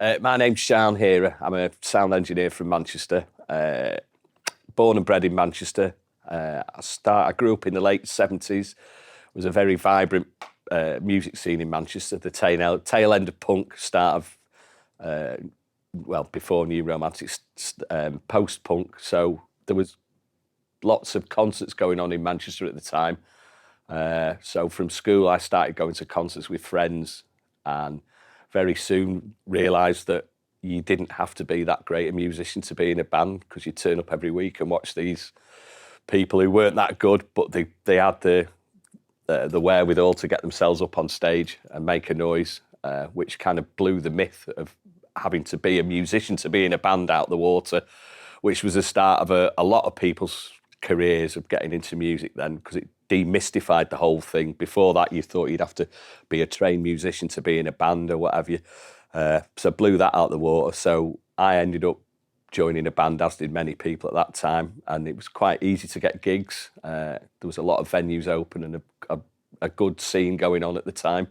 My name's Shan Hira. I'm a sound engineer from Manchester. Born and bred in Manchester. I grew up in the late 70s. It was a very vibrant music scene in Manchester. The tail end of punk, start of before New Romantic, post punk. So there was lots of concerts going on in Manchester at the time. So from school, I started going to concerts with friends, and very soon realised that you didn't have to be that great a musician to be in a band, because you turn up every week and watch these people who weren't that good, but they had the wherewithal to get themselves up on stage and make a noise, which kind of blew the myth of having to be a musician to be in a band out the water, which was the start of a lot of people's careers of getting into music then, because it demystified the whole thing. Before that, you thought you'd have to be a trained musician to be in a band or whatever. So blew that out the water. So I ended up joining a band, as did many people at that time, and it was quite easy to get gigs. There was a lot of venues open and a good scene going on at the time.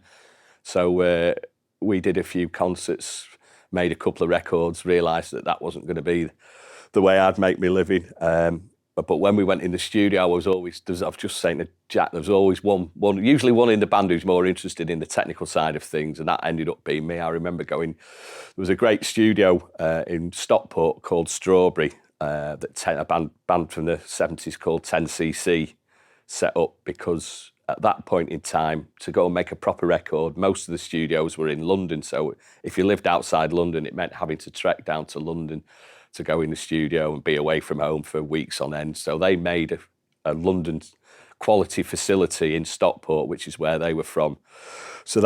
So we did a few concerts, made a couple of records, realised that wasn't going to be the way I'd make my living. But when we went in the studio, I was just saying to Jack, there was always usually one in the band who's more interested in the technical side of things, and that ended up being me. I remember there was a great studio in Stockport called Strawberry, that a band from the 70s called 10cc set up, because at that point in time, to go and make a proper record, most of the studios were in London. So if you lived outside London, it meant having to trek down to London to go in the studio and be away from home for weeks on end. So they made a London quality facility in Stockport, which is where they were from. So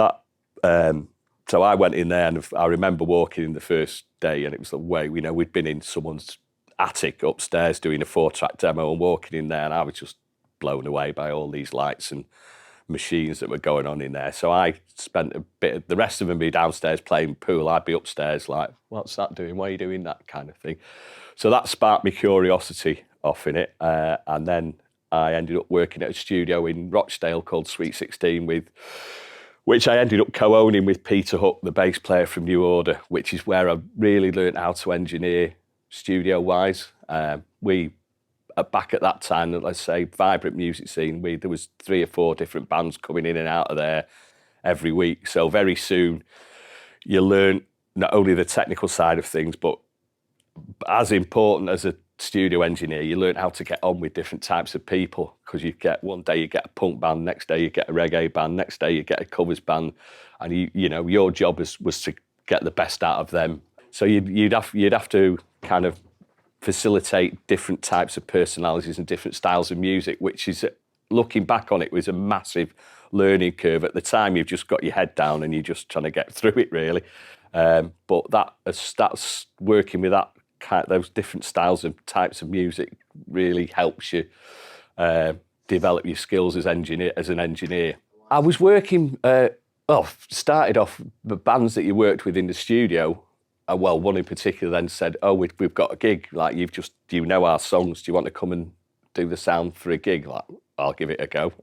so I went in there, and I remember walking in the first day, and it was the way, we'd been in someone's attic upstairs doing a 4-track demo, and walking in there, and I was just blown away by all these lights and machines that were going on in there. So I spent the rest of them be downstairs playing pool. I'd be upstairs like, what's that doing? Why are you doing that kind of thing? So that sparked my curiosity off in it. And then I ended up working at a studio in Rochdale called Sweet 16 which I ended up co-owning with Peter Hook, the bass player from New Order, which is where I really learned how to engineer studio-wise. Back at that time, let's say, vibrant music scene, there was 3 or 4 different bands coming in and out of there every week. So very soon you learn not only the technical side of things, but as important as a studio engineer, you learn how to get on with different types of people, because one day you get a punk band, next day you get a reggae band, next day you get a covers band, and your job was to get the best out of them. So you'd have to kind of facilitate different types of personalities and different styles of music, which is, looking back on it, was a massive learning curve. At the time, you've just got your head down and you're just trying to get through it, really. But that's working with those different styles of types of music really helps you develop your skills as an engineer. I was working. Started off the bands that you worked with in the studio. One in particular then said, "Oh, we've got a gig. Like, do you know our songs? Do you want to come and do the sound for a gig?" Like, I'll give it a go.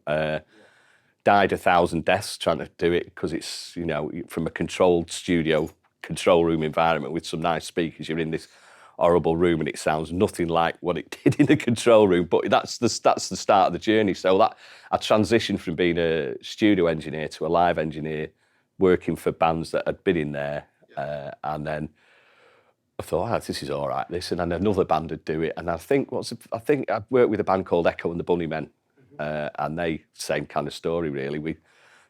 Died 1,000 deaths trying to do it, because it's, from a controlled studio, control room environment with some nice speakers. You're in this horrible room and it sounds nothing like what it did in the control room. But that's the start of the journey. So I transitioned from being a studio engineer to a live engineer, working for bands that had been in there. And then I thought, this is all right, this. And then another band would do it. And I think I'd worked with a band called Echo and the Bunnymen. And same kind of story, really.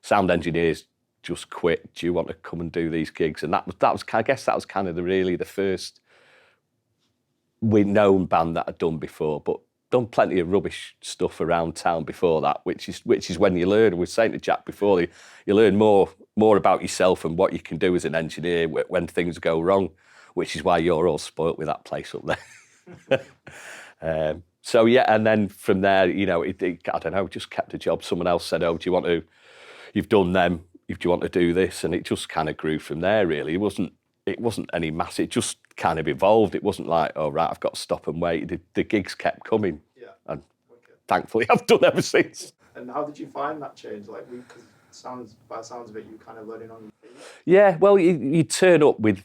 Sound engineers just quit. Do you want to come and do these gigs? And that was I guess that was kind of the first known band that I'd done before, but done plenty of rubbish stuff around town before that, which is when you learn. We were saying to Jack before, you learn more about yourself and what you can do as an engineer when things go wrong, which is why you're all spoilt with that place up there. So yeah, and then from there, I don't know, just kept a job. Someone else said, "Oh, you've done them, do you want to do this?" And it just kind of grew from there, really. It wasn't any massive, it just kind of evolved. It wasn't like, "Oh, right, I've got to stop and wait." The gigs kept coming. Yeah. And thankfully I've done ever since. And how did you find that change? Because by the sounds of it, you kind of learning on your feet. Yeah, well, you turn up with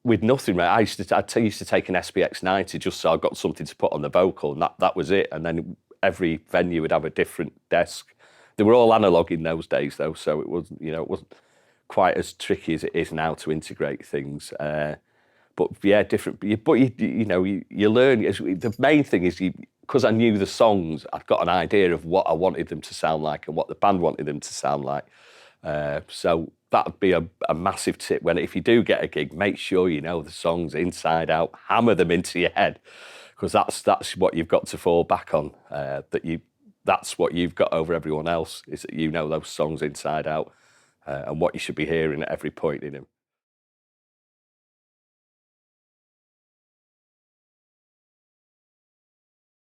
with nothing, right? I used to take an SPX 90 just so I got something to put on the vocal, and that was it. And then every venue would have a different desk. They were all analog in those days, though, so it wasn't, it wasn't quite as tricky as it is now to integrate things. But yeah, different. But you learn. The main thing is because I knew the songs, I've got an idea of what I wanted them to sound like and what the band wanted them to sound like. So that would be a massive tip. If you do get a gig, make sure you know the songs inside out. Hammer them into your head, because that's what you've got to fall back on. That's what you've got over everyone else, is that you know those songs inside out, and what you should be hearing at every point in them.